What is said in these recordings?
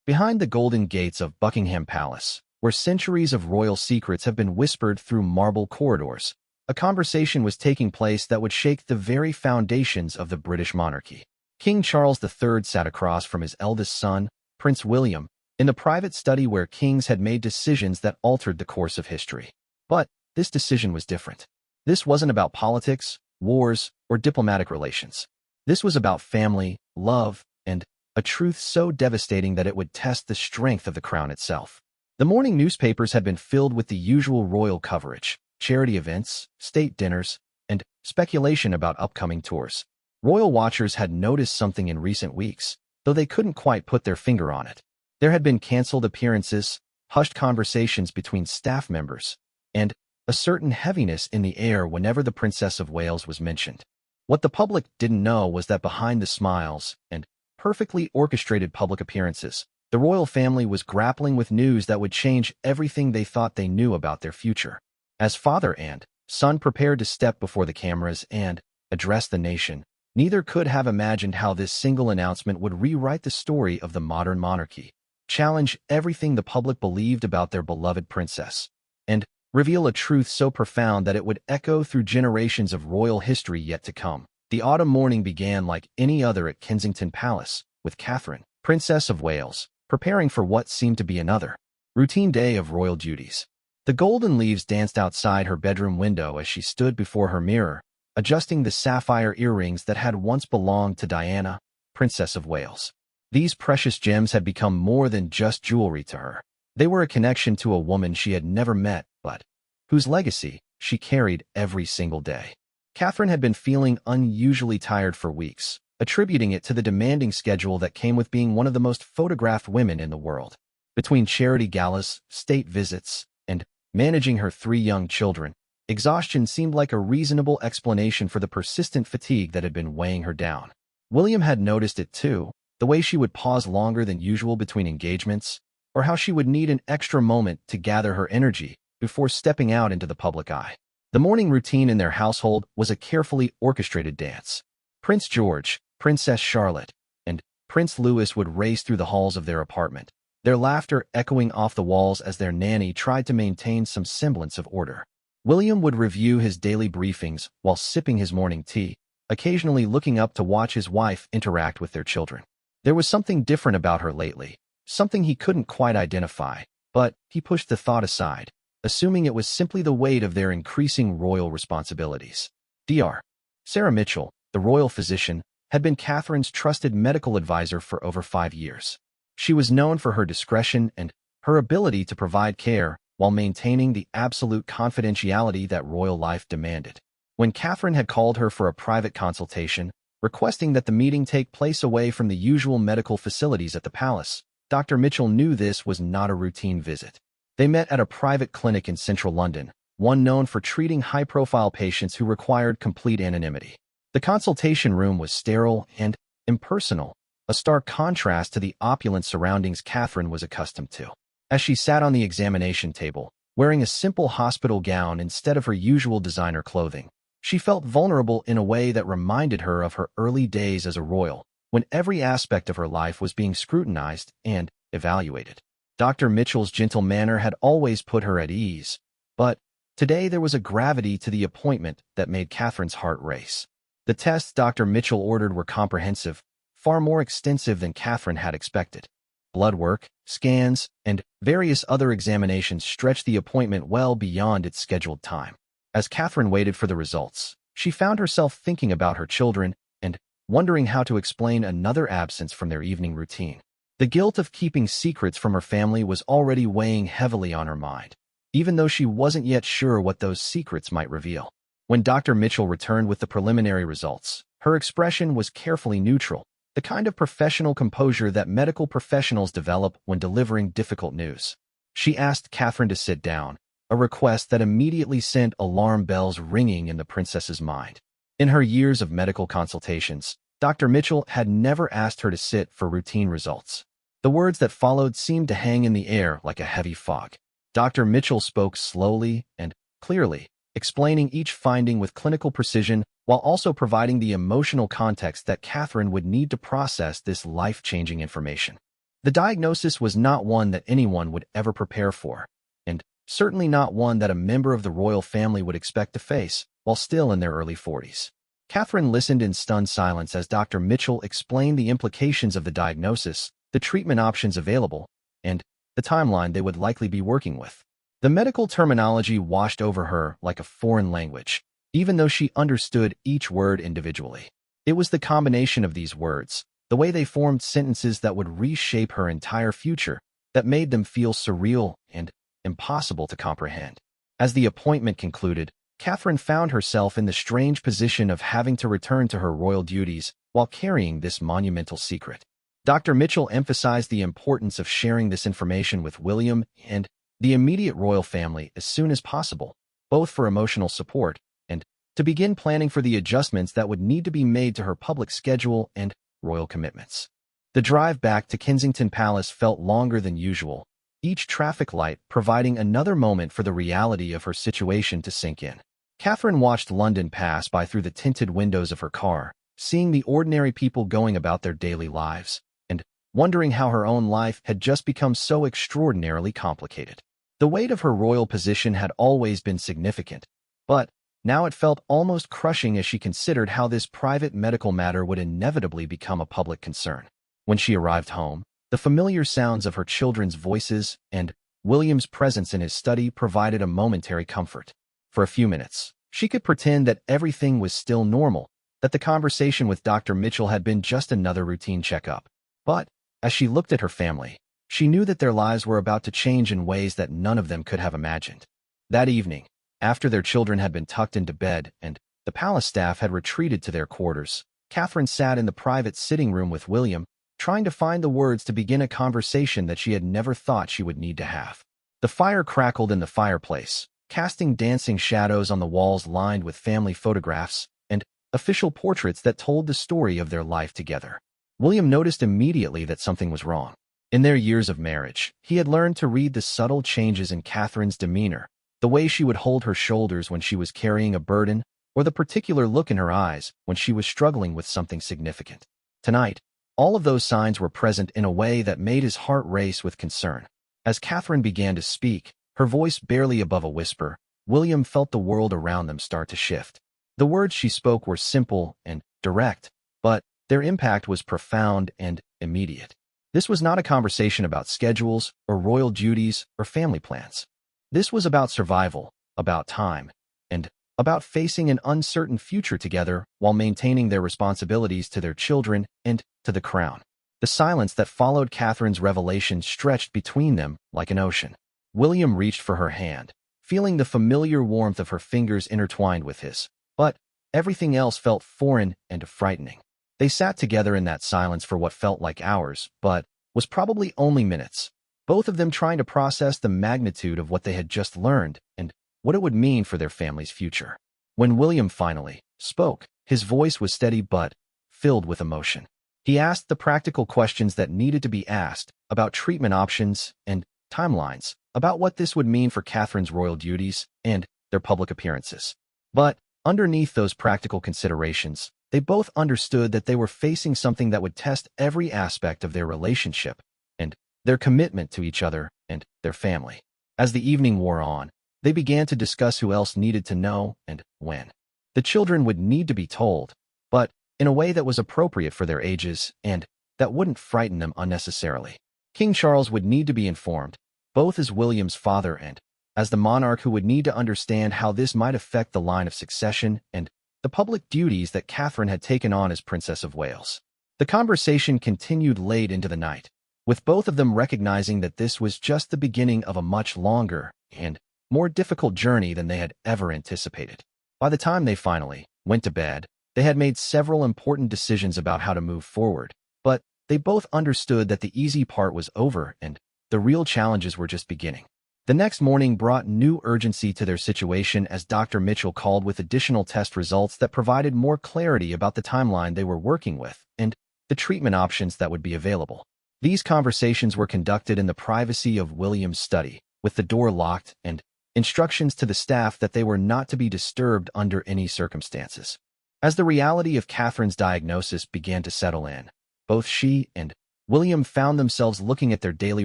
Behind the golden gates of Buckingham Palace, where centuries of royal secrets have been whispered through marble corridors, a conversation was taking place that would shake the very foundations of the British monarchy. King Charles III sat across from his eldest son, Prince William, in the private study where kings had made decisions that altered the course of history. But this decision was different. This wasn't about politics, wars, or diplomatic relations. This was about family, love, and a truth so devastating that it would test the strength of the crown itself. The morning newspapers had been filled with the usual royal coverage, charity events, state dinners, and speculation about upcoming tours. Royal watchers had noticed something in recent weeks, though they couldn't quite put their finger on it. There had been canceled appearances, hushed conversations between staff members, and a certain heaviness in the air whenever the Princess of Wales was mentioned. What the public didn't know was that behind the smiles and perfectly orchestrated public appearances, the royal family was grappling with news that would change everything they thought they knew about their future. As father and son prepared to step before the cameras and address the nation, neither could have imagined how this single announcement would rewrite the story of the modern monarchy, challenge everything the public believed about their beloved princess, and reveal a truth so profound that it would echo through generations of royal history yet to come. The autumn morning began like any other at Kensington Palace, with Catherine, Princess of Wales, preparing for what seemed to be another routine day of royal duties. The golden leaves danced outside her bedroom window as she stood before her mirror, adjusting the sapphire earrings that had once belonged to Diana, Princess of Wales. These precious gems had become more than just jewelry to her. They were a connection to a woman she had never met, but whose legacy she carried every single day. Catherine had been feeling unusually tired for weeks, attributing it to the demanding schedule that came with being one of the most photographed women in the world. Between charity galas, state visits, and managing her 3 young children, exhaustion seemed like a reasonable explanation for the persistent fatigue that had been weighing her down. William had noticed it too, the way she would pause longer than usual between engagements, or how she would need an extra moment to gather her energy before stepping out into the public eye. The morning routine in their household was a carefully orchestrated dance. Prince George, Princess Charlotte, and Prince Louis would race through the halls of their apartment, their laughter echoing off the walls as their nanny tried to maintain some semblance of order. William would review his daily briefings while sipping his morning tea, occasionally looking up to watch his wife interact with their children. There was something different about her lately, something he couldn't quite identify, but he pushed the thought aside, assuming it was simply the weight of their increasing royal responsibilities. Dr. Sarah Mitchell, the royal physician, had been Catherine's trusted medical advisor for over 5 years. She was known for her discretion and her ability to provide care while maintaining the absolute confidentiality that royal life demanded. When Catherine had called her for a private consultation, requesting that the meeting take place away from the usual medical facilities at the palace, Dr. Mitchell knew this was not a routine visit. They met at a private clinic in central London, one known for treating high-profile patients who required complete anonymity. The consultation room was sterile and impersonal, a stark contrast to the opulent surroundings Catherine was accustomed to. As she sat on the examination table, wearing a simple hospital gown instead of her usual designer clothing, she felt vulnerable in a way that reminded her of her early days as a royal, when every aspect of her life was being scrutinized and evaluated. Dr. Mitchell's gentle manner had always put her at ease, but today there was a gravity to the appointment that made Catherine's heart race. The tests Dr. Mitchell ordered were comprehensive, far more extensive than Catherine had expected. Blood work, scans, and various other examinations stretched the appointment well beyond its scheduled time. As Catherine waited for the results, she found herself thinking about her children and wondering how to explain another absence from their evening routine. The guilt of keeping secrets from her family was already weighing heavily on her mind, even though she wasn't yet sure what those secrets might reveal. When Dr. Mitchell returned with the preliminary results, her expression was carefully neutral, the kind of professional composure that medical professionals develop when delivering difficult news. She asked Catherine to sit down, a request that immediately sent alarm bells ringing in the princess's mind. In her years of medical consultations, Dr. Mitchell had never asked her to sit for routine results. The words that followed seemed to hang in the air like a heavy fog. Dr. Mitchell spoke slowly and clearly, explaining each finding with clinical precision while also providing the emotional context that Catherine would need to process this life-changing information. The diagnosis was not one that anyone would ever prepare for, and certainly not one that a member of the royal family would expect to face while still in their early 40s. Catherine listened in stunned silence as Dr. Mitchell explained the implications of the diagnosis, the treatment options available, and the timeline they would likely be working with. The medical terminology washed over her like a foreign language, even though she understood each word individually. It was the combination of these words, the way they formed sentences that would reshape her entire future, that made them feel surreal and impossible to comprehend. As the appointment concluded, Catherine found herself in the strange position of having to return to her royal duties while carrying this monumental secret. Dr. Mitchell emphasized the importance of sharing this information with William and the immediate royal family as soon as possible, both for emotional support and to begin planning for the adjustments that would need to be made to her public schedule and royal commitments. The drive back to Kensington Palace felt longer than usual, each traffic light providing another moment for the reality of her situation to sink in. Catherine watched London pass by through the tinted windows of her car, seeing the ordinary people going about their daily lives, and wondering how her own life had just become so extraordinarily complicated. The weight of her royal position had always been significant, but now it felt almost crushing as she considered how this private medical matter would inevitably become a public concern. When she arrived home, the familiar sounds of her children's voices and William's presence in his study provided a momentary comfort. For a few minutes, she could pretend that everything was still normal, that the conversation with Dr. Mitchell had been just another routine checkup. But as she looked at her family, she knew that their lives were about to change in ways that none of them could have imagined. That evening, after their children had been tucked into bed and the palace staff had retreated to their quarters, Catherine sat in the private sitting room with William, trying to find the words to begin a conversation that she had never thought she would need to have. The fire crackled in the fireplace, casting dancing shadows on the walls lined with family photographs and official portraits that told the story of their life together. William noticed immediately that something was wrong. In their years of marriage, he had learned to read the subtle changes in Catherine's demeanor, the way she would hold her shoulders when she was carrying a burden, or the particular look in her eyes when she was struggling with something significant. Tonight, all of those signs were present in a way that made his heart race with concern. As Catherine began to speak, her voice barely above a whisper, William felt the world around them start to shift. The words she spoke were simple and direct, but their impact was profound and immediate. This was not a conversation about schedules or royal duties or family plans. This was about survival, about time, and about facing an uncertain future together while maintaining their responsibilities to their children and to the crown. The silence that followed Catherine's revelation stretched between them like an ocean. William reached for her hand, feeling the familiar warmth of her fingers intertwined with his, but everything else felt foreign and frightening. They sat together in that silence for what felt like hours, but was probably only minutes, both of them trying to process the magnitude of what they had just learned and what it would mean for their family's future. When William finally spoke, his voice was steady but filled with emotion. He asked the practical questions that needed to be asked about treatment options and timelines, about what this would mean for Catherine's royal duties and their public appearances. But underneath those practical considerations, they both understood that they were facing something that would test every aspect of their relationship and their commitment to each other and their family. As the evening wore on, they began to discuss who else needed to know and when. The children would need to be told, but in a way that was appropriate for their ages and that wouldn't frighten them unnecessarily. King Charles would need to be informed, both as William's father and as the monarch who would need to understand how this might affect the line of succession and the public duties that Catherine had taken on as Princess of Wales. The conversation continued late into the night, with both of them recognizing that this was just the beginning of a much longer and more difficult journey than they had ever anticipated. By the time they finally went to bed, they had made several important decisions about how to move forward, but they both understood that the easy part was over and the real challenges were just beginning. The next morning brought new urgency to their situation as Dr. Mitchell called with additional test results that provided more clarity about the timeline they were working with and the treatment options that would be available. These conversations were conducted in the privacy of William's study, with the door locked and instructions to the staff that they were not to be disturbed under any circumstances. As the reality of Catherine's diagnosis began to settle in, both she and William found themselves looking at their daily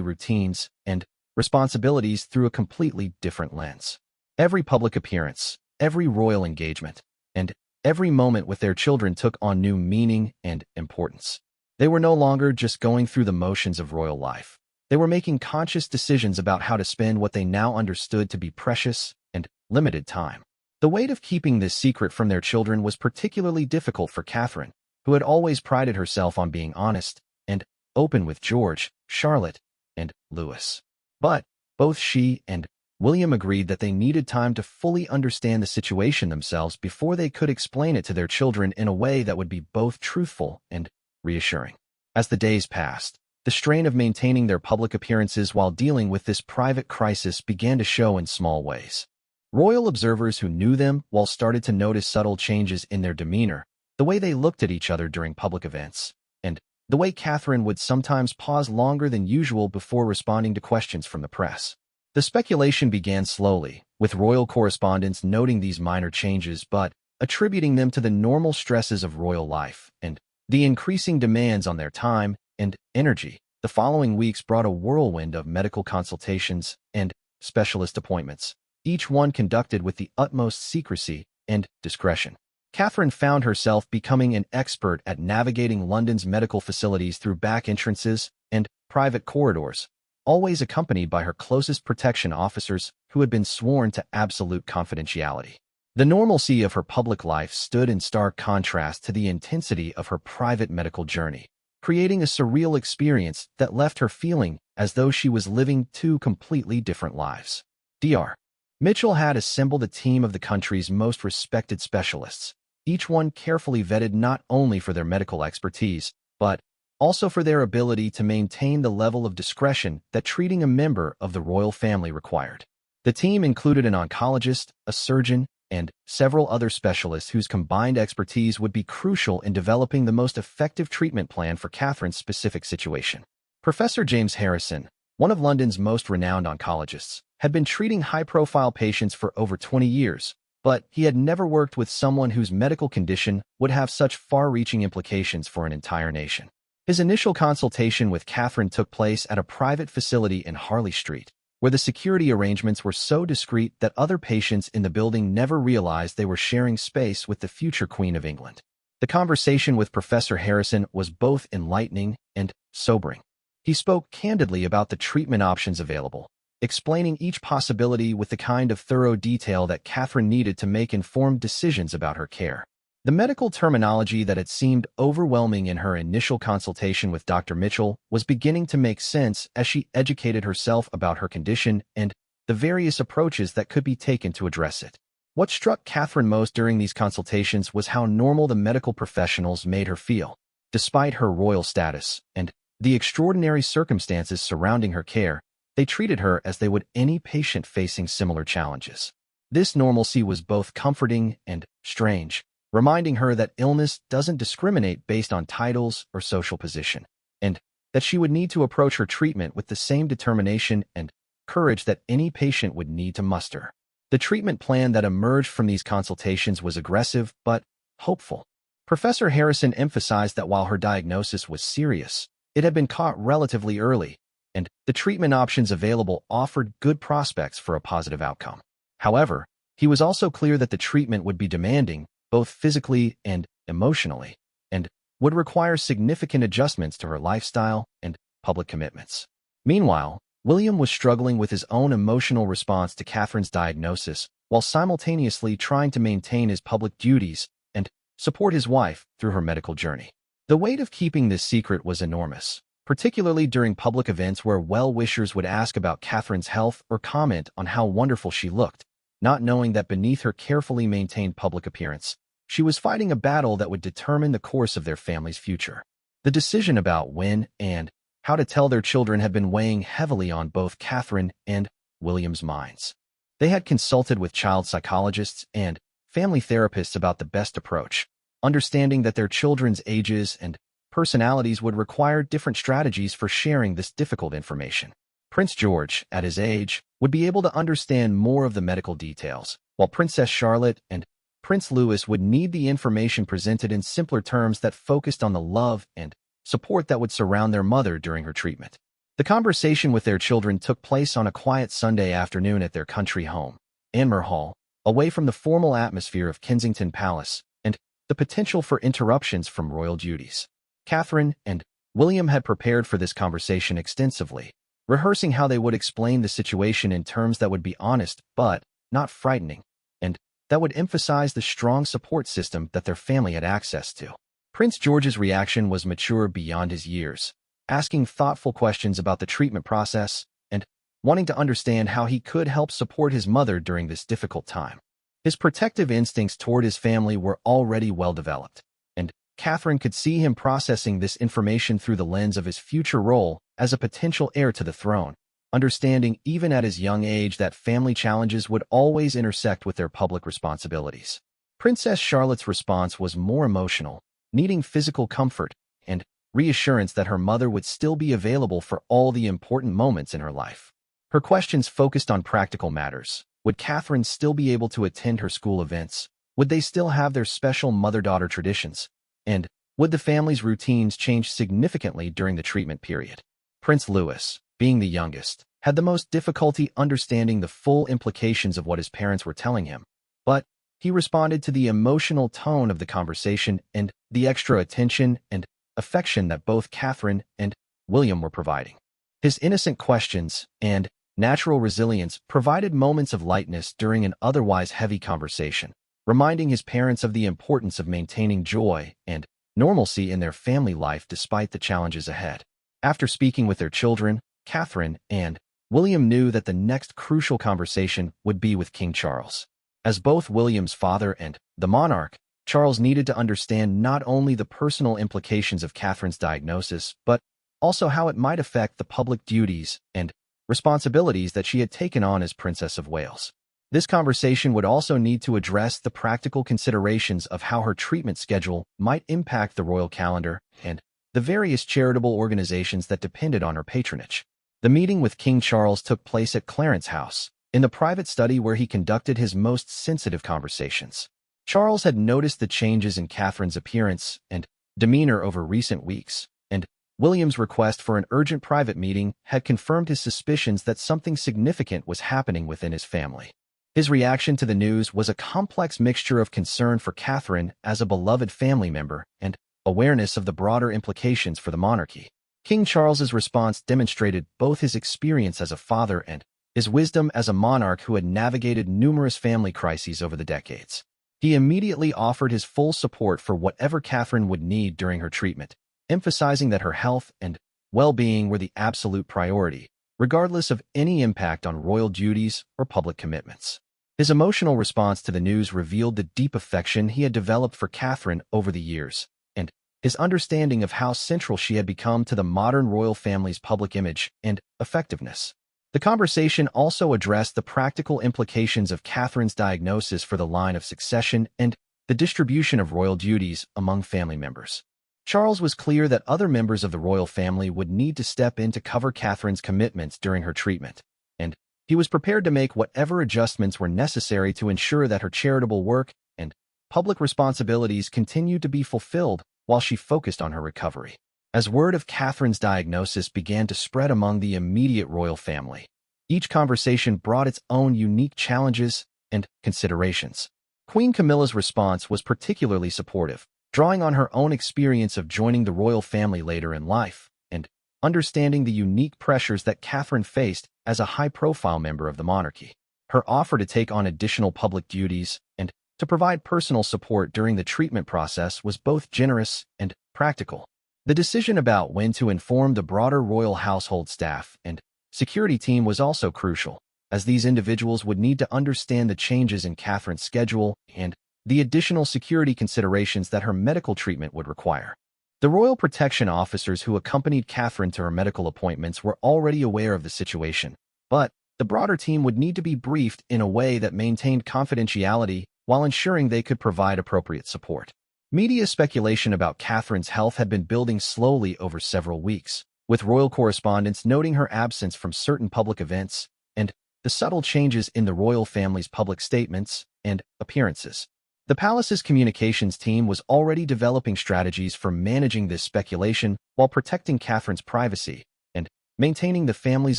routines and responsibilities through a completely different lens. Every public appearance, every royal engagement, and every moment with their children took on new meaning and importance. They were no longer just going through the motions of royal life. They were making conscious decisions about how to spend what they now understood to be precious and limited time. The weight of keeping this secret from their children was particularly difficult for Catherine, who had always prided herself on being honest and open with George, Charlotte, and Louis. But both she and William agreed that they needed time to fully understand the situation themselves before they could explain it to their children in a way that would be both truthful and reassuring. As the days passed, the strain of maintaining their public appearances while dealing with this private crisis began to show in small ways. Royal observers who knew them well started to notice subtle changes in their demeanor, the way they looked at each other during public events, and the way Catherine would sometimes pause longer than usual before responding to questions from the press. The speculation began slowly, with royal correspondents noting these minor changes but attributing them to the normal stresses of royal life and the increasing demands on their time and energy. The following weeks brought a whirlwind of medical consultations and specialist appointments, each one conducted with the utmost secrecy and discretion. Catherine found herself becoming an expert at navigating London's medical facilities through back entrances and private corridors, always accompanied by her closest protection officers who had been sworn to absolute confidentiality. The normalcy of her public life stood in stark contrast to the intensity of her private medical journey, creating a surreal experience that left her feeling as though she was living two completely different lives. Dr. Mitchell had assembled a team of the country's most respected specialists, each one carefully vetted not only for their medical expertise, but also for their ability to maintain the level of discretion that treating a member of the royal family required. The team included an oncologist, a surgeon, and several other specialists whose combined expertise would be crucial in developing the most effective treatment plan for Catherine's specific situation. Professor James Harrison, one of London's most renowned oncologists, had been treating high-profile patients for over 20 years, but he had never worked with someone whose medical condition would have such far-reaching implications for an entire nation. His initial consultation with Catherine took place at a private facility in Harley Street, where the security arrangements were so discreet that other patients in the building never realized they were sharing space with the future Queen of England. The conversation with Professor Harrison was both enlightening and sobering. He spoke candidly about the treatment options available, explaining each possibility with the kind of thorough detail that Catherine needed to make informed decisions about her care. The medical terminology that had seemed overwhelming in her initial consultation with Dr. Mitchell was beginning to make sense as she educated herself about her condition and the various approaches that could be taken to address it. What struck Catherine most during these consultations was how normal the medical professionals made her feel. Despite her royal status and the extraordinary circumstances surrounding her care, they treated her as they would any patient facing similar challenges. This normalcy was both comforting and strange, reminding her that illness doesn't discriminate based on titles or social position, and that she would need to approach her treatment with the same determination and courage that any patient would need to muster. The treatment plan that emerged from these consultations was aggressive but hopeful. Professor Harrison emphasized that while her diagnosis was serious, it had been caught relatively early, and the treatment options available offered good prospects for a positive outcome. However, he was also clear that the treatment would be demanding, both physically and emotionally, and would require significant adjustments to her lifestyle and public commitments. Meanwhile, William was struggling with his own emotional response to Catherine's diagnosis while simultaneously trying to maintain his public duties and support his wife through her medical journey. The weight of keeping this secret was enormous, particularly during public events where well-wishers would ask about Catherine's health or comment on how wonderful she looked, not knowing that beneath her carefully maintained public appearance, she was fighting a battle that would determine the course of their family's future. The decision about when and how to tell their children had been weighing heavily on both Catherine and William's minds. They had consulted with child psychologists and family therapists about the best approach, understanding that their children's ages and personalities would require different strategies for sharing this difficult information. Prince George, at his age, would be able to understand more of the medical details, while Princess Charlotte and Prince Louis would need the information presented in simpler terms that focused on the love and support that would surround their mother during her treatment. The conversation with their children took place on a quiet Sunday afternoon at their country home, Anmer Hall, away from the formal atmosphere of Kensington Palace and the potential for interruptions from royal duties. Catherine and William had prepared for this conversation extensively, rehearsing how they would explain the situation in terms that would be honest but not frightening, and that would emphasize the strong support system that their family had access to. Prince George's reaction was mature beyond his years, asking thoughtful questions about the treatment process and wanting to understand how he could help support his mother during this difficult time. His protective instincts toward his family were already well developed, and Catherine could see him processing this information through the lens of his future role as a potential heir to the throne, understanding even at his young age that family challenges would always intersect with their public responsibilities. Princess Charlotte's response was more emotional, needing physical comfort and reassurance that her mother would still be available for all the important moments in her life. Her questions focused on practical matters. Would Catherine still be able to attend her school events? Would they still have their special mother-daughter traditions? And would the family's routines change significantly during the treatment period? Prince Louis, being the youngest, had the most difficulty understanding the full implications of what his parents were telling him, but he responded to the emotional tone of the conversation and the extra attention and affection that both Catherine and William were providing. His innocent questions and natural resilience provided moments of lightness during an otherwise heavy conversation, reminding his parents of the importance of maintaining joy and normalcy in their family life despite the challenges ahead. After speaking with their children, Catherine and William knew that the next crucial conversation would be with King Charles. As both William's father and the monarch, Charles needed to understand not only the personal implications of Catherine's diagnosis, but also how it might affect the public duties and responsibilities that she had taken on as Princess of Wales. This conversation would also need to address the practical considerations of how her treatment schedule might impact the royal calendar and the various charitable organizations that depended on her patronage. The meeting with King Charles took place at Clarence House, in the private study where he conducted his most sensitive conversations. Charles had noticed the changes in Catherine's appearance and demeanor over recent weeks, and William's request for an urgent private meeting had confirmed his suspicions that something significant was happening within his family. His reaction to the news was a complex mixture of concern for Catherine as a beloved family member and awareness of the broader implications for the monarchy. King Charles's response demonstrated both his experience as a father and his wisdom as a monarch who had navigated numerous family crises over the decades. He immediately offered his full support for whatever Catherine would need during her treatment, emphasizing that her health and well-being were the absolute priority, regardless of any impact on royal duties or public commitments. His emotional response to the news revealed the deep affection he had developed for Catherine over the years, and his understanding of how central she had become to the modern royal family's public image and effectiveness. The conversation also addressed the practical implications of Catherine's diagnosis for the line of succession and the distribution of royal duties among family members. Charles was clear that other members of the royal family would need to step in to cover Catherine's commitments during her treatment, and he was prepared to make whatever adjustments were necessary to ensure that her charitable work and public responsibilities continued to be fulfilled while she focused on her recovery. As word of Catherine's diagnosis began to spread among the immediate royal family, each conversation brought its own unique challenges and considerations. Queen Camilla's response was particularly supportive, drawing on her own experience of joining the royal family later in life and understanding the unique pressures that Catherine faced as a high-profile member of the monarchy. Her offer to take on additional public duties and to provide personal support during the treatment process was both generous and practical. The decision about when to inform the broader royal household staff and security team was also crucial, as these individuals would need to understand the changes in Catherine's schedule and the additional security considerations that her medical treatment would require. The royal protection officers who accompanied Catherine to her medical appointments were already aware of the situation, but the broader team would need to be briefed in a way that maintained confidentiality while ensuring they could provide appropriate support. Media speculation about Catherine's health had been building slowly over several weeks, with royal correspondents noting her absence from certain public events and the subtle changes in the royal family's public statements and appearances. The palace's communications team was already developing strategies for managing this speculation while protecting Catherine's privacy and maintaining the family's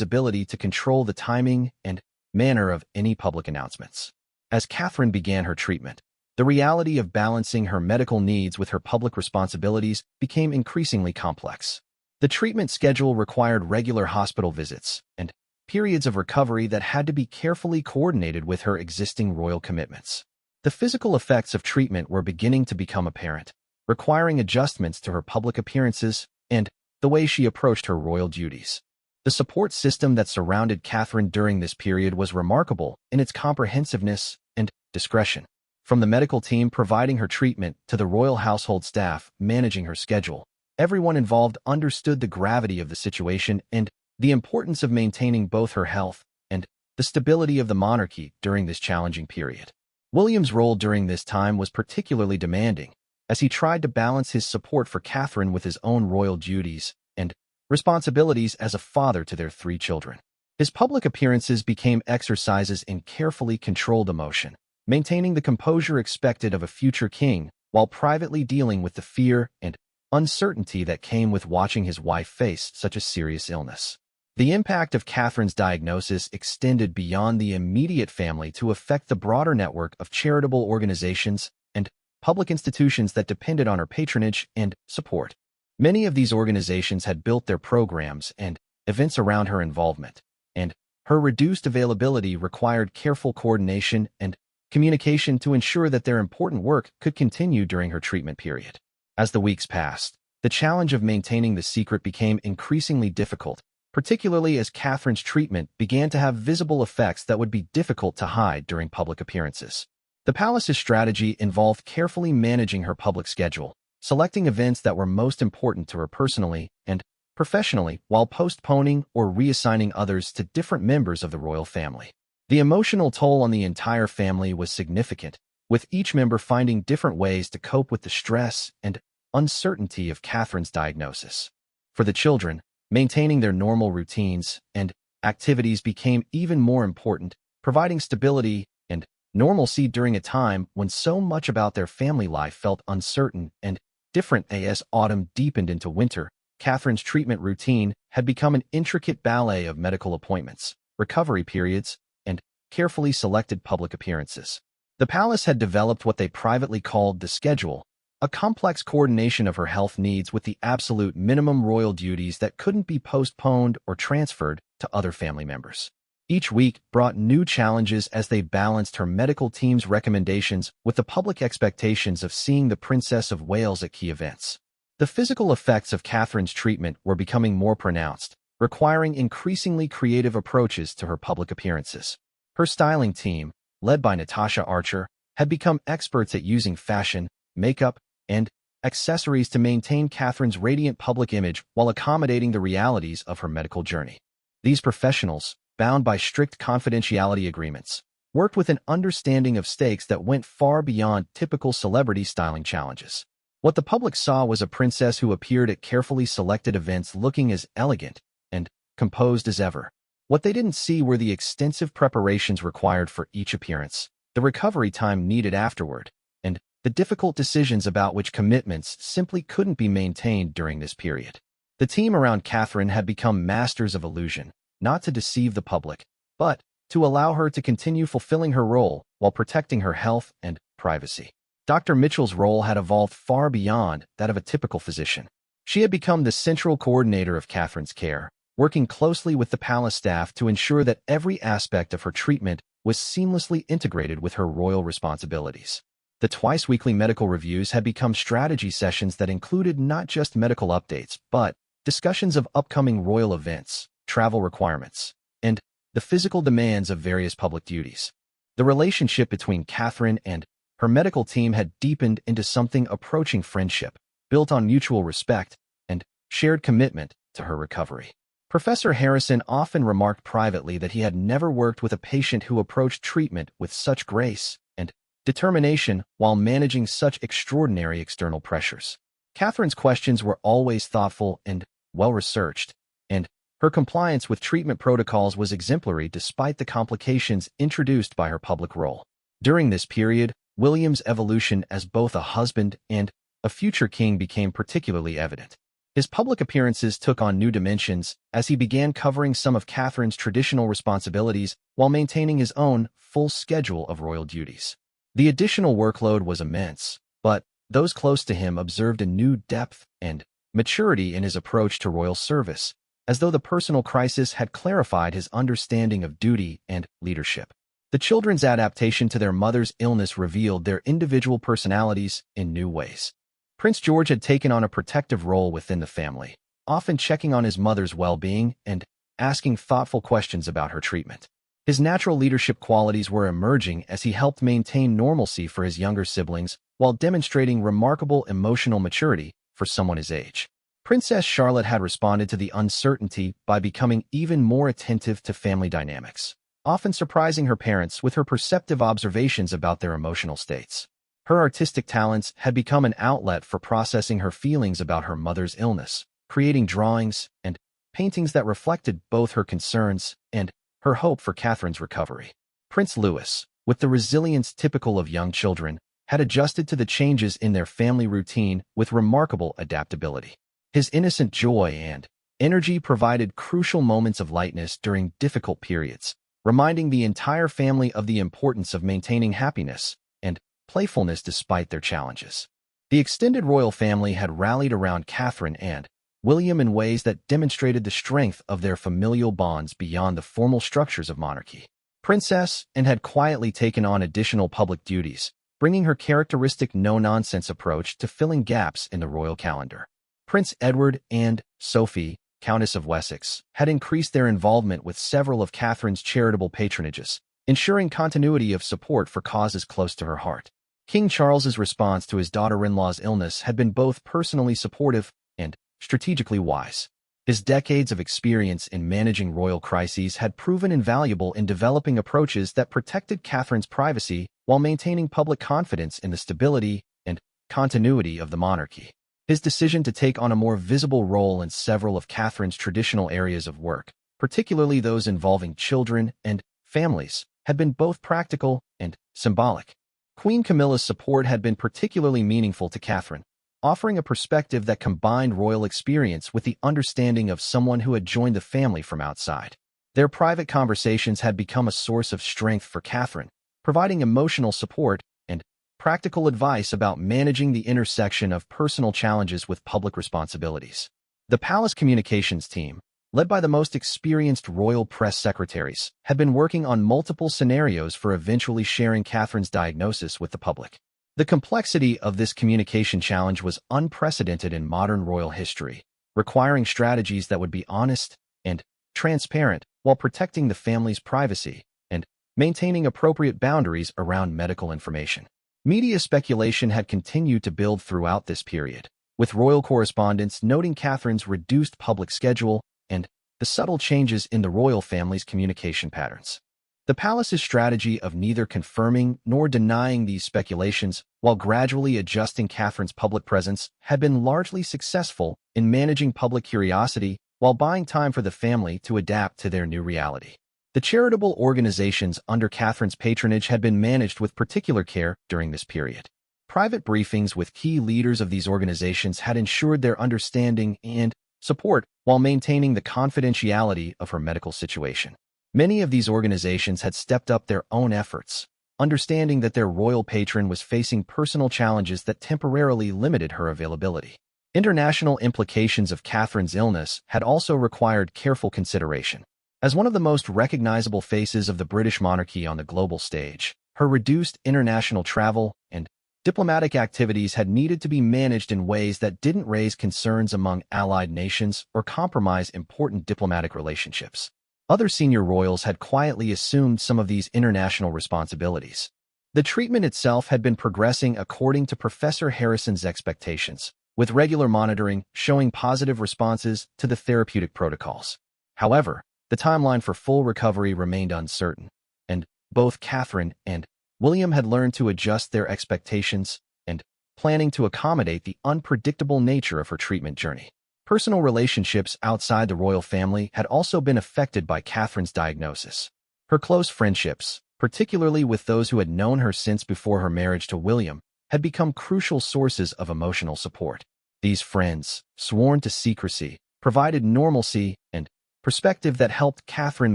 ability to control the timing and manner of any public announcements. As Catherine began her treatment, the reality of balancing her medical needs with her public responsibilities became increasingly complex. The treatment schedule required regular hospital visits and periods of recovery that had to be carefully coordinated with her existing royal commitments. The physical effects of treatment were beginning to become apparent, requiring adjustments to her public appearances and the way she approached her royal duties. The support system that surrounded Catherine during this period was remarkable in its comprehensiveness and discretion. From the medical team providing her treatment to the royal household staff managing her schedule, everyone involved understood the gravity of the situation and the importance of maintaining both her health and the stability of the monarchy during this challenging period. William's role during this time was particularly demanding, as he tried to balance his support for Catherine with his own royal duties and responsibilities as a father to their 3 children. His public appearances became exercises in carefully controlled emotion, maintaining the composure expected of a future king while privately dealing with the fear and uncertainty that came with watching his wife face such a serious illness. The impact of Catherine's diagnosis extended beyond the immediate family to affect the broader network of charitable organizations and public institutions that depended on her patronage and support. Many of these organizations had built their programs and events around her involvement, and her reduced availability required careful coordination and communication to ensure that their important work could continue during her treatment period. As the weeks passed, the challenge of maintaining the secret became increasingly difficult, particularly as Catherine's treatment began to have visible effects that would be difficult to hide during public appearances. The palace's strategy involved carefully managing her public schedule, selecting events that were most important to her personally and professionally, while postponing or reassigning others to different members of the royal family. The emotional toll on the entire family was significant, with each member finding different ways to cope with the stress and uncertainty of Catherine's diagnosis. For the children, maintaining their normal routines and activities became even more important, providing stability and normalcy during a time when so much about their family life felt uncertain and different. As autumn deepened into winter, Catherine's treatment routine had become an intricate ballet of medical appointments, recovery periods, and carefully selected public appearances. The palace had developed what they privately called the schedule, a complex coordination of her health needs with the absolute minimum royal duties that couldn't be postponed or transferred to other family members. Each week brought new challenges as they balanced her medical team's recommendations with the public expectations of seeing the Princess of Wales at key events. The physical effects of Catherine's treatment were becoming more pronounced, requiring increasingly creative approaches to her public appearances. Her styling team, led by Natasha Archer, had become experts at using fashion, makeup, and accessories to maintain Catherine's radiant public image while accommodating the realities of her medical journey. These professionals, bound by strict confidentiality agreements, worked with an understanding of stakes that went far beyond typical celebrity styling challenges. What the public saw was a princess who appeared at carefully selected events looking as elegant and composed as ever. What they didn't see were the extensive preparations required for each appearance, the recovery time needed afterward, and the difficult decisions about which commitments simply couldn't be maintained during this period. The team around Catherine had become masters of illusion, not to deceive the public, but to allow her to continue fulfilling her role while protecting her health and privacy. Dr. Mitchell's role had evolved far beyond that of a typical physician. She had become the central coordinator of Catherine's care, working closely with the palace staff to ensure that every aspect of her treatment was seamlessly integrated with her royal responsibilities. The twice-weekly medical reviews had become strategy sessions that included not just medical updates, but discussions of upcoming royal events, travel requirements, and the physical demands of various public duties. The relationship between Catherine and her medical team had deepened into something approaching friendship, built on mutual respect and shared commitment to her recovery. Professor Harrison often remarked privately that he had never worked with a patient who approached treatment with such grace and determination while managing such extraordinary external pressures. Catherine's questions were always thoughtful and well-researched, and her compliance with treatment protocols was exemplary despite the complications introduced by her public role. During this period, William's evolution as both a husband and a future king became particularly evident. His public appearances took on new dimensions as he began covering some of Catherine's traditional responsibilities while maintaining his own full schedule of royal duties. The additional workload was immense, but those close to him observed a new depth and maturity in his approach to royal service, as though the personal crisis had clarified his understanding of duty and leadership. The children's adaptation to their mother's illness revealed their individual personalities in new ways. Prince George had taken on a protective role within the family, often checking on his mother's well-being and asking thoughtful questions about her treatment. His natural leadership qualities were emerging as he helped maintain normalcy for his younger siblings while demonstrating remarkable emotional maturity for someone his age. Princess Charlotte had responded to the uncertainty by becoming even more attentive to family dynamics, often surprising her parents with her perceptive observations about their emotional states. Her artistic talents had become an outlet for processing her feelings about her mother's illness, creating drawings and paintings that reflected both her concerns and her hope for Catherine's recovery. Prince Louis, with the resilience typical of young children, had adjusted to the changes in their family routine with remarkable adaptability. His innocent joy and energy provided crucial moments of lightness during difficult periods, reminding the entire family of the importance of maintaining happiness and playfulness despite their challenges. The extended royal family had rallied around Catherine and William in ways that demonstrated the strength of their familial bonds beyond the formal structures of monarchy. Princess Anne had quietly taken on additional public duties, bringing her characteristic no-nonsense approach to filling gaps in the royal calendar. Prince Edward and Sophie, Countess of Wessex, had increased their involvement with several of Catherine's charitable patronages, ensuring continuity of support for causes close to her heart. King Charles's response to his daughter-in-law's illness had been both personally supportive and strategically wise. His decades of experience in managing royal crises had proven invaluable in developing approaches that protected Catherine's privacy while maintaining public confidence in the stability and continuity of the monarchy. His decision to take on a more visible role in several of Catherine's traditional areas of work, particularly those involving children and families, had been both practical and symbolic. Queen Camilla's support had been particularly meaningful to Catherine, offering a perspective that combined royal experience with the understanding of someone who had joined the family from outside. Their private conversations had become a source of strength for Catherine, providing emotional support and practical advice about managing the intersection of personal challenges with public responsibilities. The palace communications team, led by the most experienced royal press secretaries, had been working on multiple scenarios for eventually sharing Catherine's diagnosis with the public. The complexity of this communication challenge was unprecedented in modern royal history, requiring strategies that would be honest and transparent while protecting the family's privacy and maintaining appropriate boundaries around medical information. Media speculation had continued to build throughout this period, with royal correspondents noting Catherine's reduced public schedule and the subtle changes in the royal family's communication patterns. The palace's strategy of neither confirming nor denying these speculations while gradually adjusting Catherine's public presence had been largely successful in managing public curiosity while buying time for the family to adapt to their new reality. The charitable organizations under Catherine's patronage had been managed with particular care during this period. Private briefings with key leaders of these organizations had ensured their understanding and support while maintaining the confidentiality of her medical situation. Many of these organizations had stepped up their own efforts, understanding that their royal patron was facing personal challenges that temporarily limited her availability. International implications of Catherine's illness had also required careful consideration. As one of the most recognizable faces of the British monarchy on the global stage, her reduced international travel and diplomatic activities had needed to be managed in ways that didn't raise concerns among allied nations or compromise important diplomatic relationships. Other senior royals had quietly assumed some of these international responsibilities. The treatment itself had been progressing according to Professor Harrison's expectations, with regular monitoring showing positive responses to the therapeutic protocols. However, the timeline for full recovery remained uncertain, and both Catherine and William had learned to adjust their expectations and planning to accommodate the unpredictable nature of her treatment journey. Personal relationships outside the royal family had also been affected by Catherine's diagnosis. Her close friendships, particularly with those who had known her since before her marriage to William, had become crucial sources of emotional support. These friends, sworn to secrecy, provided normalcy and perspective that helped Catherine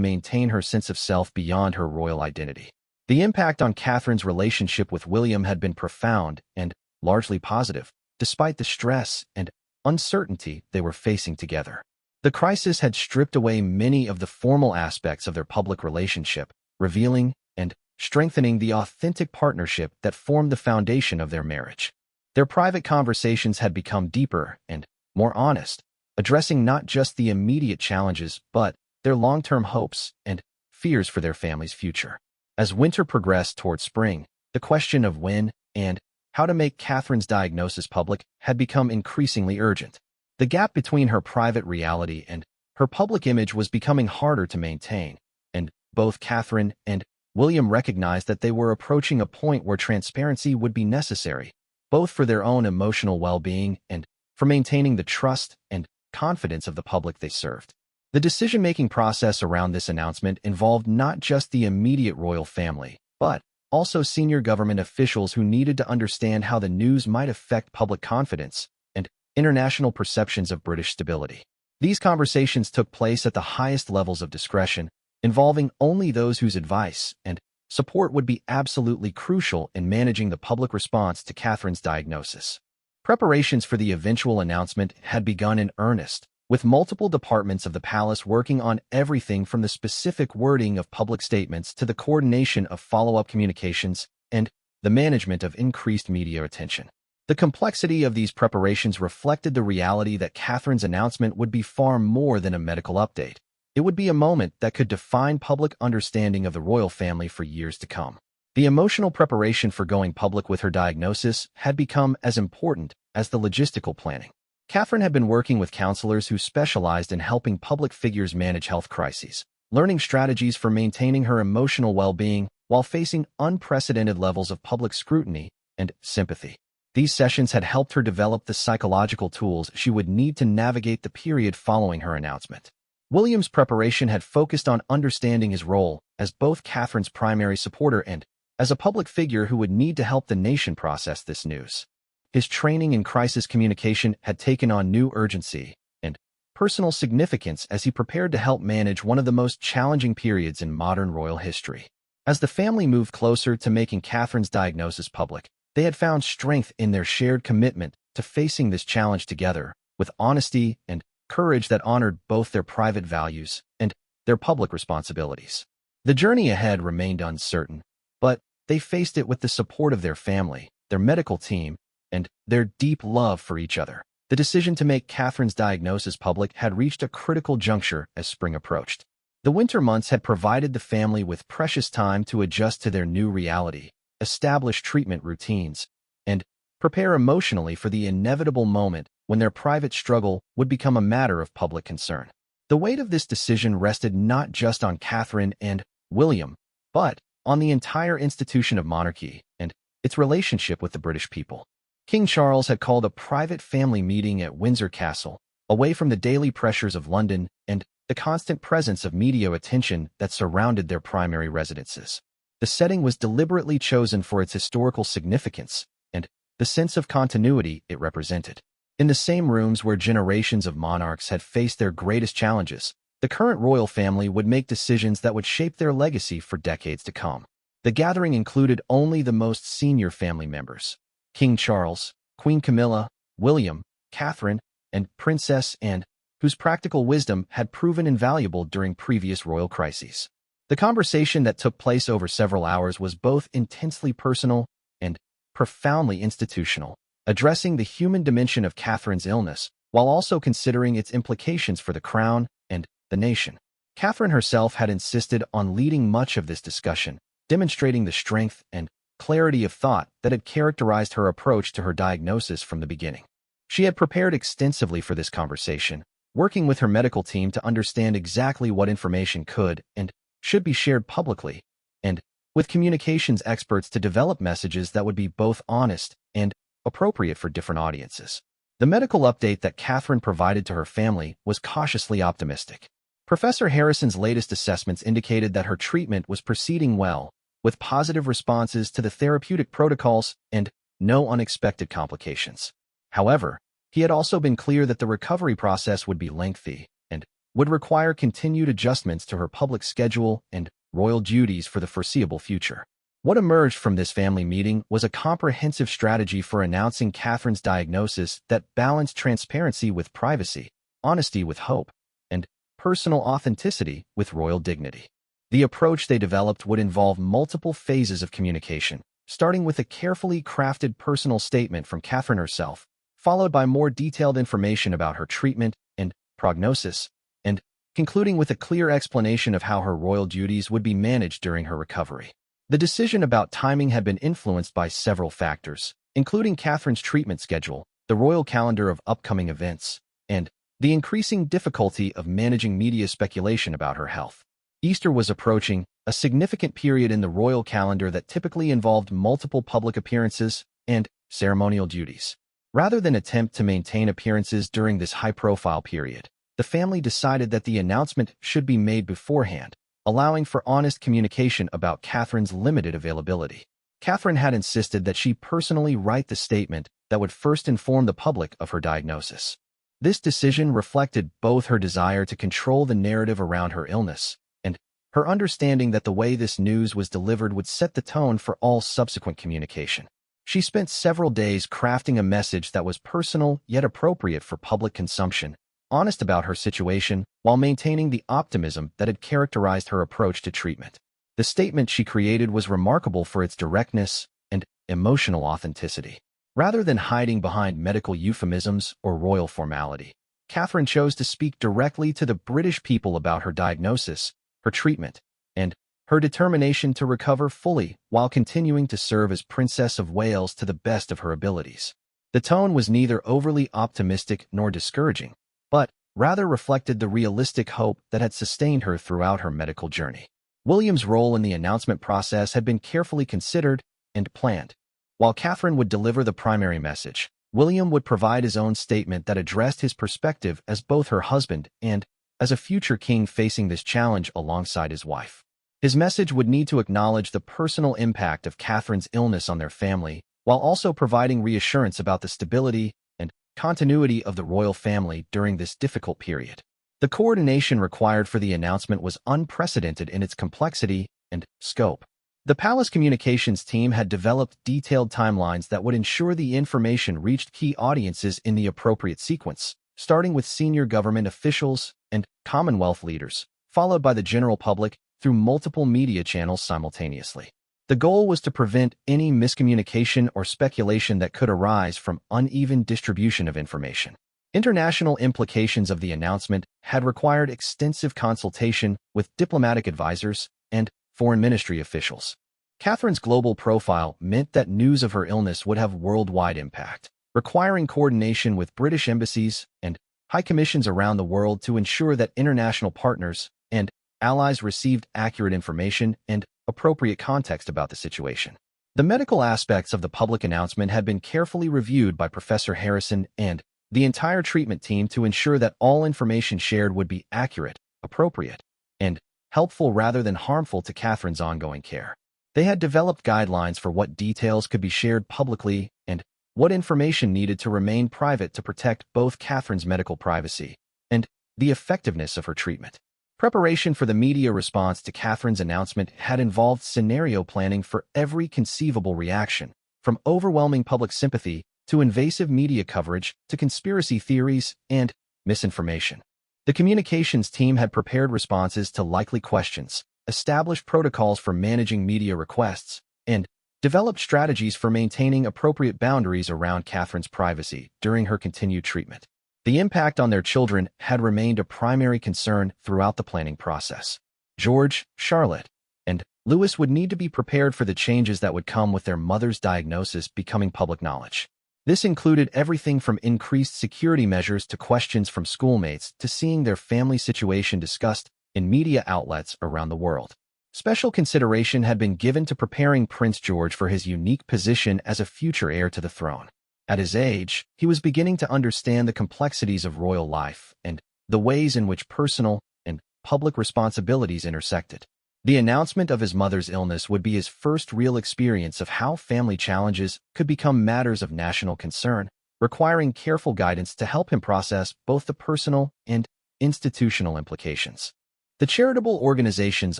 maintain her sense of self beyond her royal identity. The impact on Catherine's relationship with William had been profound and largely positive, despite the stress and uncertainty they were facing together. The crisis had stripped away many of the formal aspects of their public relationship, revealing and strengthening the authentic partnership that formed the foundation of their marriage. Their private conversations had become deeper and more honest, addressing not just the immediate challenges but their long-term hopes and fears for their family's future. As winter progressed toward spring, the question of when and how to make Catherine's diagnosis public had become increasingly urgent. The gap between her private reality and her public image was becoming harder to maintain, and both Catherine and William recognized that they were approaching a point where transparency would be necessary, both for their own emotional well-being and for maintaining the trust and confidence of the public they served. The decision-making process around this announcement involved not just the immediate royal family, but also senior government officials who needed to understand how the news might affect public confidence and international perceptions of British stability. These conversations took place at the highest levels of discretion, involving only those whose advice and support would be absolutely crucial in managing the public response to Catherine's diagnosis. Preparations for the eventual announcement had begun in earnest, with multiple departments of the palace working on everything from the specific wording of public statements to the coordination of follow-up communications and the management of increased media attention. The complexity of these preparations reflected the reality that Catherine's announcement would be far more than a medical update. It would be a moment that could define public understanding of the royal family for years to come. The emotional preparation for going public with her diagnosis had become as important as the logistical planning. Catherine had been working with counselors who specialized in helping public figures manage health crises, learning strategies for maintaining her emotional well-being while facing unprecedented levels of public scrutiny and sympathy. These sessions had helped her develop the psychological tools she would need to navigate the period following her announcement. William's preparation had focused on understanding his role as both Catherine's primary supporter and as a public figure who would need to help the nation process this news. His training in crisis communication had taken on new urgency and personal significance as he prepared to help manage one of the most challenging periods in modern royal history. As the family moved closer to making Catherine's diagnosis public, they had found strength in their shared commitment to facing this challenge together, with honesty and courage that honored both their private values and their public responsibilities. The journey ahead remained uncertain, but they faced it with the support of their family, their medical team, and their deep love for each other. The decision to make Catherine's diagnosis public had reached a critical juncture as spring approached. The winter months had provided the family with precious time to adjust to their new reality, establish treatment routines, and prepare emotionally for the inevitable moment when their private struggle would become a matter of public concern. The weight of this decision rested not just on Catherine and William, but on the entire institution of monarchy and its relationship with the British people. King Charles had called a private family meeting at Windsor Castle, away from the daily pressures of London and the constant presence of media attention that surrounded their primary residences. The setting was deliberately chosen for its historical significance and the sense of continuity it represented. In the same rooms where generations of monarchs had faced their greatest challenges, the current royal family would make decisions that would shape their legacy for decades to come. The gathering included only the most senior family members: King Charles, Queen Camilla, William, Catherine, and Princess Anne, whose practical wisdom had proven invaluable during previous royal crises. The conversation that took place over several hours was both intensely personal and profoundly institutional, addressing the human dimension of Catherine's illness while also considering its implications for the crown and the nation. Catherine herself had insisted on leading much of this discussion, demonstrating the strength and clarity of thought that had characterized her approach to her diagnosis from the beginning. She had prepared extensively for this conversation, working with her medical team to understand exactly what information could and should be shared publicly, and with communications experts to develop messages that would be both honest and appropriate for different audiences. The medical update that Catherine provided to her family was cautiously optimistic. Professor Harrison's latest assessments indicated that her treatment was proceeding well, with positive responses to the therapeutic protocols and no unexpected complications. However, he had also been clear that the recovery process would be lengthy and would require continued adjustments to her public schedule and royal duties for the foreseeable future. What emerged from this family meeting was a comprehensive strategy for announcing Catherine's diagnosis that balanced transparency with privacy, honesty with hope, and personal authenticity with royal dignity. The approach they developed would involve multiple phases of communication, starting with a carefully crafted personal statement from Catherine herself, followed by more detailed information about her treatment and prognosis, and concluding with a clear explanation of how her royal duties would be managed during her recovery. The decision about timing had been influenced by several factors, including Catherine's treatment schedule, the royal calendar of upcoming events, and the increasing difficulty of managing media speculation about her health. Easter was approaching, a significant period in the royal calendar that typically involved multiple public appearances and ceremonial duties. Rather than attempt to maintain appearances during this high-profile period, the family decided that the announcement should be made beforehand, allowing for honest communication about Catherine's limited availability. Catherine had insisted that she personally write the statement that would first inform the public of her diagnosis. This decision reflected both her desire to control the narrative around her illness and her understanding that the way this news was delivered would set the tone for all subsequent communication. She spent several days crafting a message that was personal yet appropriate for public consumption, honest about her situation, while maintaining the optimism that had characterized her approach to treatment. The statement she created was remarkable for its directness and emotional authenticity. Rather than hiding behind medical euphemisms or royal formality, Catherine chose to speak directly to the British people about her diagnosis, her treatment, and her determination to recover fully while continuing to serve as Princess of Wales to the best of her abilities. The tone was neither overly optimistic nor discouraging, but rather reflected the realistic hope that had sustained her throughout her medical journey. William's role in the announcement process had been carefully considered and planned. While Catherine would deliver the primary message, William would provide his own statement that addressed his perspective as both her husband and as a future king facing this challenge alongside his wife. His message would need to acknowledge the personal impact of Catherine's illness on their family, while also providing reassurance about the stability and continuity of the royal family during this difficult period. The coordination required for the announcement was unprecedented in its complexity and scope. The palace communications team had developed detailed timelines that would ensure the information reached key audiences in the appropriate sequence, starting with senior government officials and Commonwealth leaders, followed by the general public through multiple media channels simultaneously. The goal was to prevent any miscommunication or speculation that could arise from uneven distribution of information. International implications of the announcement had required extensive consultation with diplomatic advisors and foreign ministry officials. Catherine's global profile meant that news of her illness would have worldwide impact, requiring coordination with British embassies and high commissions around the world to ensure that international partners and allies received accurate information and appropriate context about the situation. The medical aspects of the public announcement had been carefully reviewed by Professor Harrison and the entire treatment team to ensure that all information shared would be accurate, appropriate, and helpful rather than harmful to Catherine's ongoing care. They had developed guidelines for what details could be shared publicly and what information needed to remain private to protect both Catherine's medical privacy and the effectiveness of her treatment. Preparation for the media response to Catherine's announcement had involved scenario planning for every conceivable reaction, from overwhelming public sympathy to invasive media coverage to conspiracy theories and misinformation. The communications team had prepared responses to likely questions, established protocols for managing media requests, and developed strategies for maintaining appropriate boundaries around Catherine's privacy during her continued treatment. The impact on their children had remained a primary concern throughout the planning process. George, Charlotte, and Louis would need to be prepared for the changes that would come with their mother's diagnosis becoming public knowledge. This included everything from increased security measures to questions from schoolmates to seeing their family situation discussed in media outlets around the world. Special consideration had been given to preparing Prince George for his unique position as a future heir to the throne. At his age, he was beginning to understand the complexities of royal life and the ways in which personal and public responsibilities intersected. The announcement of his mother's illness would be his first real experience of how family challenges could become matters of national concern, requiring careful guidance to help him process both the personal and institutional implications. The charitable organizations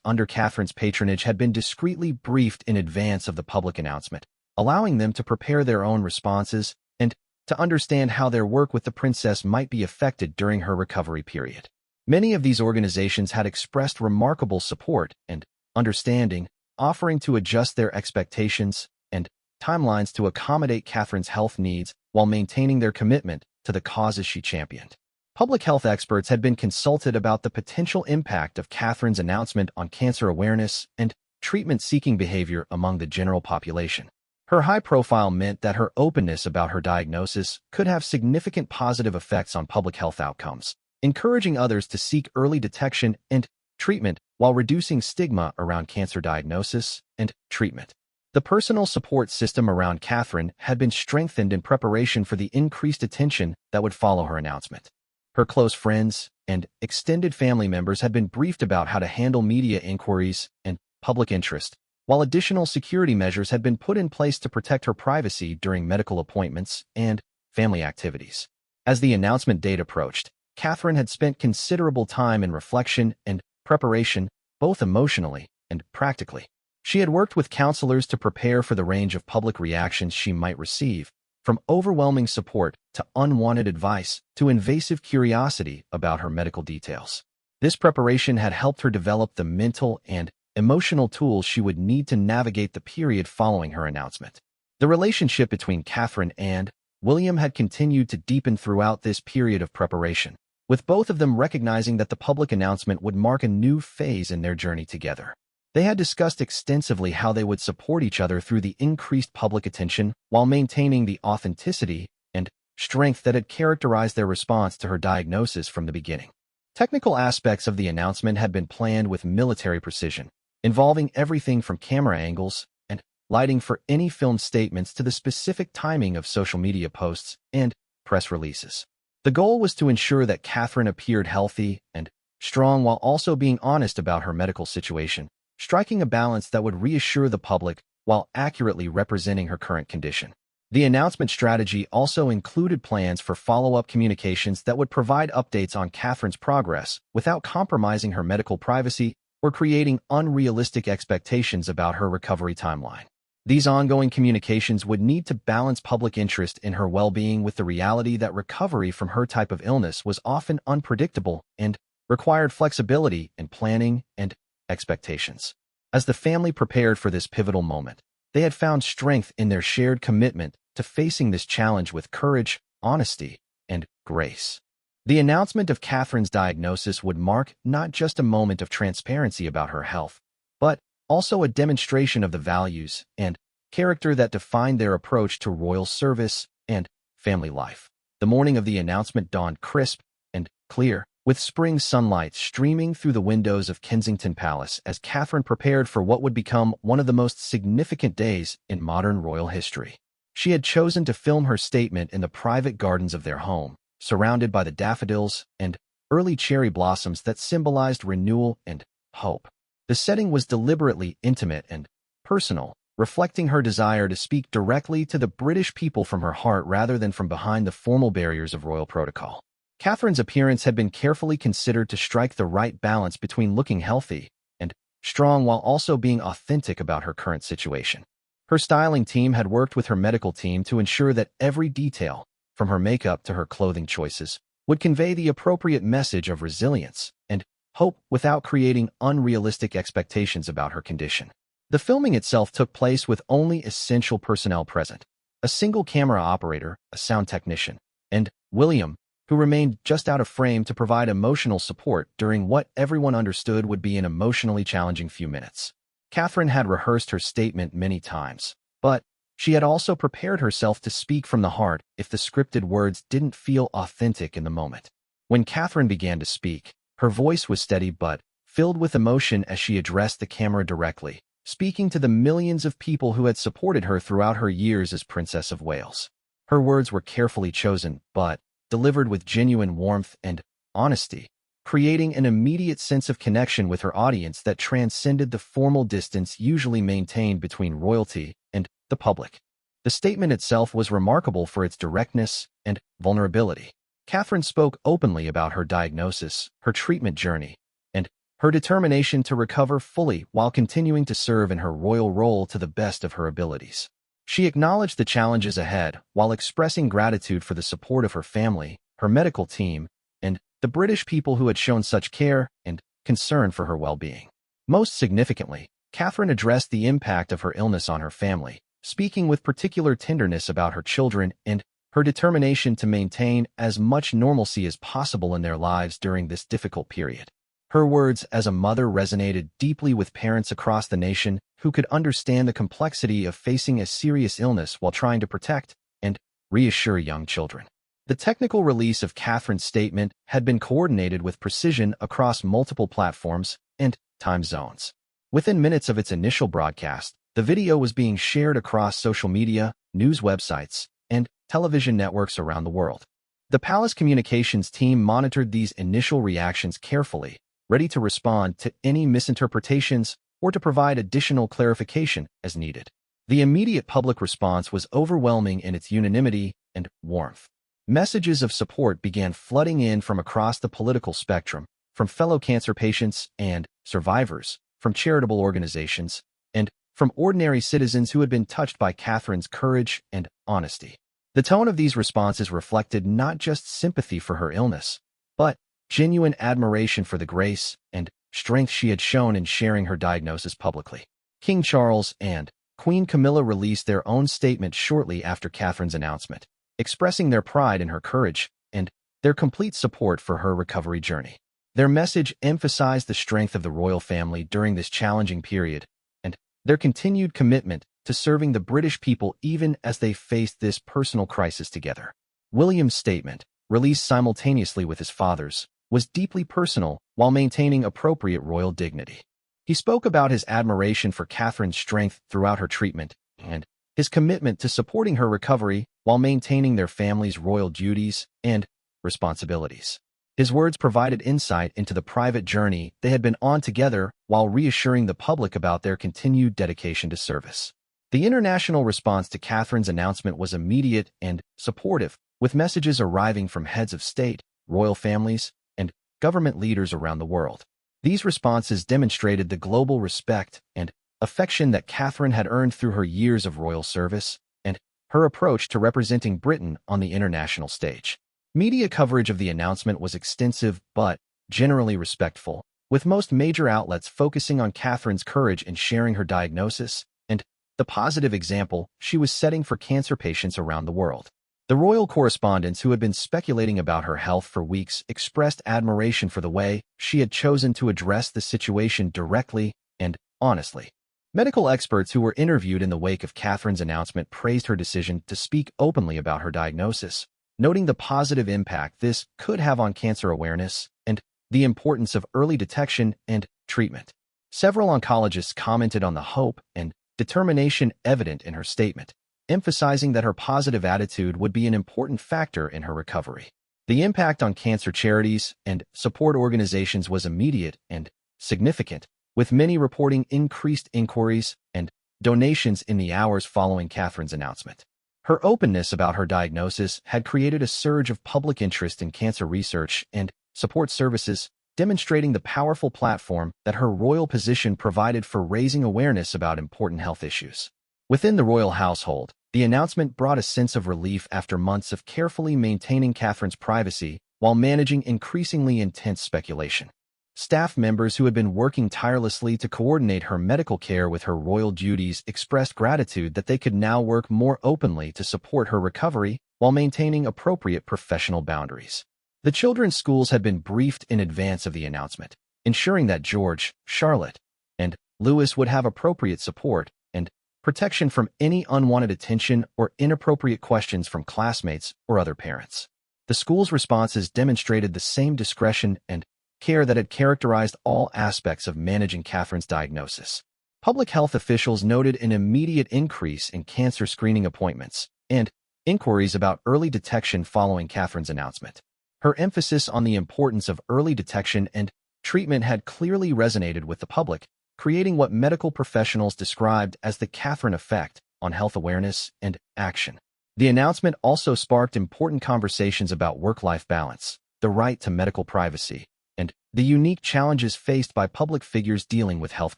under Catherine's patronage had been discreetly briefed in advance of the public announcement, allowing them to prepare their own responses and to understand how their work with the princess might be affected during her recovery period. Many of these organizations had expressed remarkable support and understanding, offering to adjust their expectations and timelines to accommodate Catherine's health needs while maintaining their commitment to the causes she championed. Public health experts had been consulted about the potential impact of Catherine's announcement on cancer awareness and treatment-seeking behavior among the general population. Her high profile meant that her openness about her diagnosis could have significant positive effects on public health outcomes, encouraging others to seek early detection and treatment while reducing stigma around cancer diagnosis and treatment. The personal support system around Catherine had been strengthened in preparation for the increased attention that would follow her announcement. Her close friends and extended family members had been briefed about how to handle media inquiries and public interest, while additional security measures had been put in place to protect her privacy during medical appointments and family activities. As the announcement date approached, Catherine had spent considerable time in reflection and preparation, both emotionally and practically. She had worked with counselors to prepare for the range of public reactions she might receive, from overwhelming support to unwanted advice to invasive curiosity about her medical details. This preparation had helped her develop the mental and emotional tools she would need to navigate the period following her announcement. The relationship between Catherine and William had continued to deepen throughout this period of preparation, with both of them recognizing that the public announcement would mark a new phase in their journey together. They had discussed extensively how they would support each other through the increased public attention while maintaining the authenticity and strength that had characterized their response to her diagnosis from the beginning. Technical aspects of the announcement had been planned with military precision, involving everything from camera angles and lighting for any filmed statements to the specific timing of social media posts and press releases. The goal was to ensure that Catherine appeared healthy and strong while also being honest about her medical situation, striking a balance that would reassure the public while accurately representing her current condition. The announcement strategy also included plans for follow-up communications that would provide updates on Catherine's progress without compromising her medical privacy or creating unrealistic expectations about her recovery timeline. These ongoing communications would need to balance public interest in her well-being with the reality that recovery from her type of illness was often unpredictable and required flexibility in planning and expectations. As the family prepared for this pivotal moment, they had found strength in their shared commitment to facing this challenge with courage, honesty, and grace. The announcement of Catherine's diagnosis would mark not just a moment of transparency about her health, but also a demonstration of the values and character that defined their approach to royal service and family life. The morning of the announcement dawned crisp and clear, with spring sunlight streaming through the windows of Kensington Palace as Catherine prepared for what would become one of the most significant days in modern royal history. She had chosen to film her statement in the private gardens of their home, surrounded by the daffodils and early cherry blossoms that symbolized renewal and hope. The setting was deliberately intimate and personal, reflecting her desire to speak directly to the British people from her heart rather than from behind the formal barriers of royal protocol. Catherine's appearance had been carefully considered to strike the right balance between looking healthy and strong while also being authentic about her current situation. Her styling team had worked with her medical team to ensure that every detail, from her makeup to her clothing choices, would convey the appropriate message of resilience and hope without creating unrealistic expectations about her condition. The filming itself took place with only essential personnel present: a single camera operator, a sound technician, and William, who remained just out of frame to provide emotional support during what everyone understood would be an emotionally challenging few minutes. Catherine had rehearsed her statement many times, but she had also prepared herself to speak from the heart if the scripted words didn't feel authentic in the moment. When Catherine began to speak, her voice was steady but filled with emotion as she addressed the camera directly, speaking to the millions of people who had supported her throughout her years as Princess of Wales. Her words were carefully chosen, but delivered with genuine warmth and honesty, creating an immediate sense of connection with her audience that transcended the formal distance usually maintained between royalty and the public. The statement itself was remarkable for its directness and vulnerability. Catherine spoke openly about her diagnosis, her treatment journey, and her determination to recover fully while continuing to serve in her royal role to the best of her abilities. She acknowledged the challenges ahead while expressing gratitude for the support of her family, her medical team, and the British people who had shown such care and concern for her well-being. Most significantly, Catherine addressed the impact of her illness on her family, speaking with particular tenderness about her children and her determination to maintain as much normalcy as possible in their lives during this difficult period. Her words as a mother resonated deeply with parents across the nation who could understand the complexity of facing a serious illness while trying to protect and reassure young children. The technical release of Catherine's statement had been coordinated with precision across multiple platforms and time zones. Within minutes of its initial broadcast, the video was being shared across social media, news websites, and television networks around the world. The Palace Communications team monitored these initial reactions carefully, ready to respond to any misinterpretations or to provide additional clarification as needed. The immediate public response was overwhelming in its unanimity and warmth. Messages of support began flooding in from across the political spectrum, from fellow cancer patients and survivors, from charitable organizations, and from ordinary citizens who had been touched by Catherine's courage and honesty. The tone of these responses reflected not just sympathy for her illness, but genuine admiration for the grace and strength she had shown in sharing her diagnosis publicly. King Charles and Queen Camilla released their own statement shortly after Catherine's announcement, expressing their pride in her courage and their complete support for her recovery journey. Their message emphasized the strength of the royal family during this challenging period and their continued commitment to serving the British people even as they faced this personal crisis together. William's statement, released simultaneously with his father's, was deeply personal while maintaining appropriate royal dignity. He spoke about his admiration for Catherine's strength throughout her treatment and his commitment to supporting her recovery while maintaining their family's royal duties and responsibilities. His words provided insight into the private journey they had been on together while reassuring the public about their continued dedication to service. The international response to Catherine's announcement was immediate and supportive, with messages arriving from heads of state, royal families, and government leaders around the world. These responses demonstrated the global respect and affection that Catherine had earned through her years of royal service and her approach to representing Britain on the international stage. Media coverage of the announcement was extensive but generally respectful, with most major outlets focusing on Catherine's courage in sharing her diagnosis and the positive example she was setting for cancer patients around the world. The royal correspondents who had been speculating about her health for weeks expressed admiration for the way she had chosen to address the situation directly and honestly. Medical experts who were interviewed in the wake of Catherine's announcement praised her decision to speak openly about her diagnosis, noting the positive impact this could have on cancer awareness and the importance of early detection and treatment. Several oncologists commented on the hope and determination evident in her statement, emphasizing that her positive attitude would be an important factor in her recovery. The impact on cancer charities and support organizations was immediate and significant, with many reporting increased inquiries and donations in the hours following Catherine's announcement. Her openness about her diagnosis had created a surge of public interest in cancer research and support services, demonstrating the powerful platform that her royal position provided for raising awareness about important health issues. Within the royal household, the announcement brought a sense of relief after months of carefully maintaining Catherine's privacy while managing increasingly intense speculation. Staff members who had been working tirelessly to coordinate her medical care with her royal duties expressed gratitude that they could now work more openly to support her recovery while maintaining appropriate professional boundaries. The children's schools had been briefed in advance of the announcement, ensuring that George, Charlotte, and Louis would have appropriate support and protection from any unwanted attention or inappropriate questions from classmates or other parents. The school's responses demonstrated the same discretion and care that had characterized all aspects of managing Catherine's diagnosis. Public health officials noted an immediate increase in cancer screening appointments and inquiries about early detection following Catherine's announcement. Her emphasis on the importance of early detection and treatment had clearly resonated with the public, creating what medical professionals described as the Catherine effect on health awareness and action. The announcement also sparked important conversations about work-life balance, the right to medical privacy, and the unique challenges faced by public figures dealing with health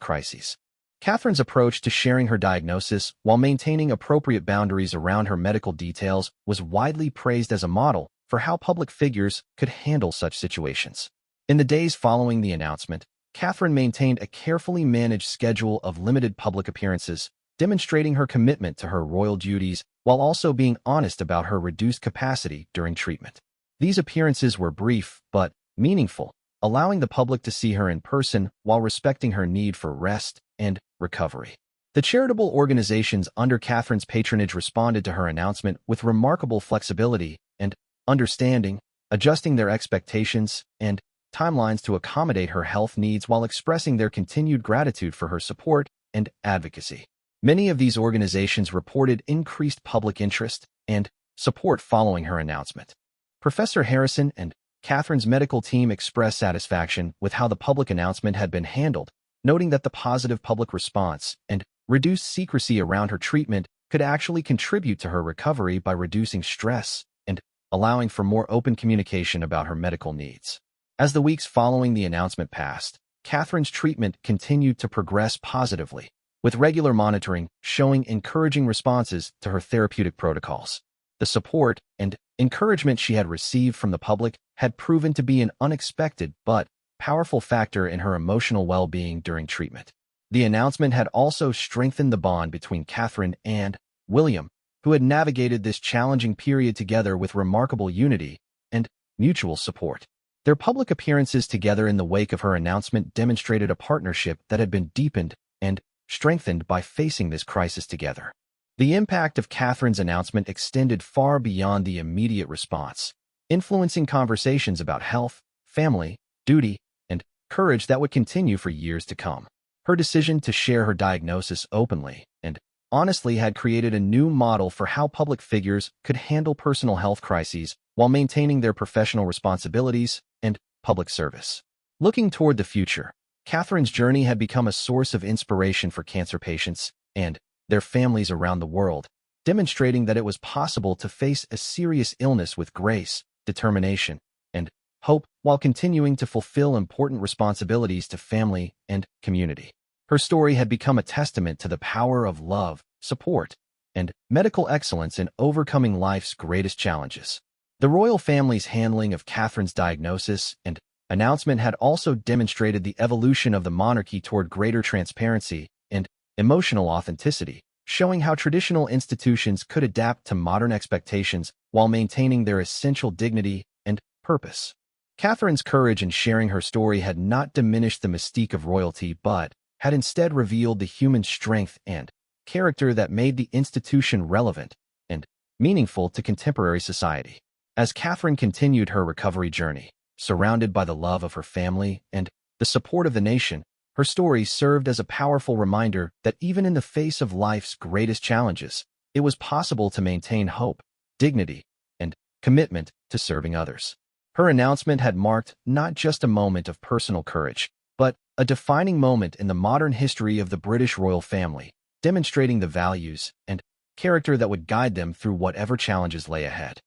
crises. Catherine's approach to sharing her diagnosis while maintaining appropriate boundaries around her medical details was widely praised as a model for how public figures could handle such situations. In the days following the announcement, Catherine maintained a carefully managed schedule of limited public appearances, demonstrating her commitment to her royal duties while also being honest about her reduced capacity during treatment. These appearances were brief but meaningful, allowing the public to see her in person while respecting her need for rest and recovery. The charitable organizations under Catherine's patronage responded to her announcement with remarkable flexibility and understanding, adjusting their expectations and timelines to accommodate her health needs while expressing their continued gratitude for her support and advocacy. Many of these organizations reported increased public interest and support following her announcement. Professor Harrison and Catherine's medical team expressed satisfaction with how the public announcement had been handled, noting that the positive public response and reduced secrecy around her treatment could actually contribute to her recovery by reducing stress and allowing for more open communication about her medical needs. As the weeks following the announcement passed, Catherine's treatment continued to progress positively, with regular monitoring showing encouraging responses to her therapeutic protocols. The support and encouragement she had received from the public had proven to be an unexpected but powerful factor in her emotional well-being during treatment. The announcement had also strengthened the bond between Catherine and William, who had navigated this challenging period together with remarkable unity and mutual support. Their public appearances together in the wake of her announcement demonstrated a partnership that had been deepened and strengthened by facing this crisis together. The impact of Catherine's announcement extended far beyond the immediate response, influencing conversations about health, family, duty, and courage that would continue for years to come. Her decision to share her diagnosis openly and honestly had created a new model for how public figures could handle personal health crises while maintaining their professional responsibilities and public service. Looking toward the future, Catherine's journey had become a source of inspiration for cancer patients and their families around the world, demonstrating that it was possible to face a serious illness with grace, determination, and hope while continuing to fulfill important responsibilities to family and community. Her story had become a testament to the power of love, support, and medical excellence in overcoming life's greatest challenges. The royal family's handling of Catherine's diagnosis and announcement had also demonstrated the evolution of the monarchy toward greater transparency and emotional authenticity, showing how traditional institutions could adapt to modern expectations while maintaining their essential dignity and purpose. Catherine's courage in sharing her story had not diminished the mystique of royalty but had instead revealed the human strength and character that made the institution relevant and meaningful to contemporary society. As Catherine continued her recovery journey, surrounded by the love of her family and the support of the nation, her story served as a powerful reminder that even in the face of life's greatest challenges, it was possible to maintain hope, dignity, and commitment to serving others. Her announcement had marked not just a moment of personal courage, but a defining moment in the modern history of the British royal family, demonstrating the values and character that would guide them through whatever challenges lay ahead.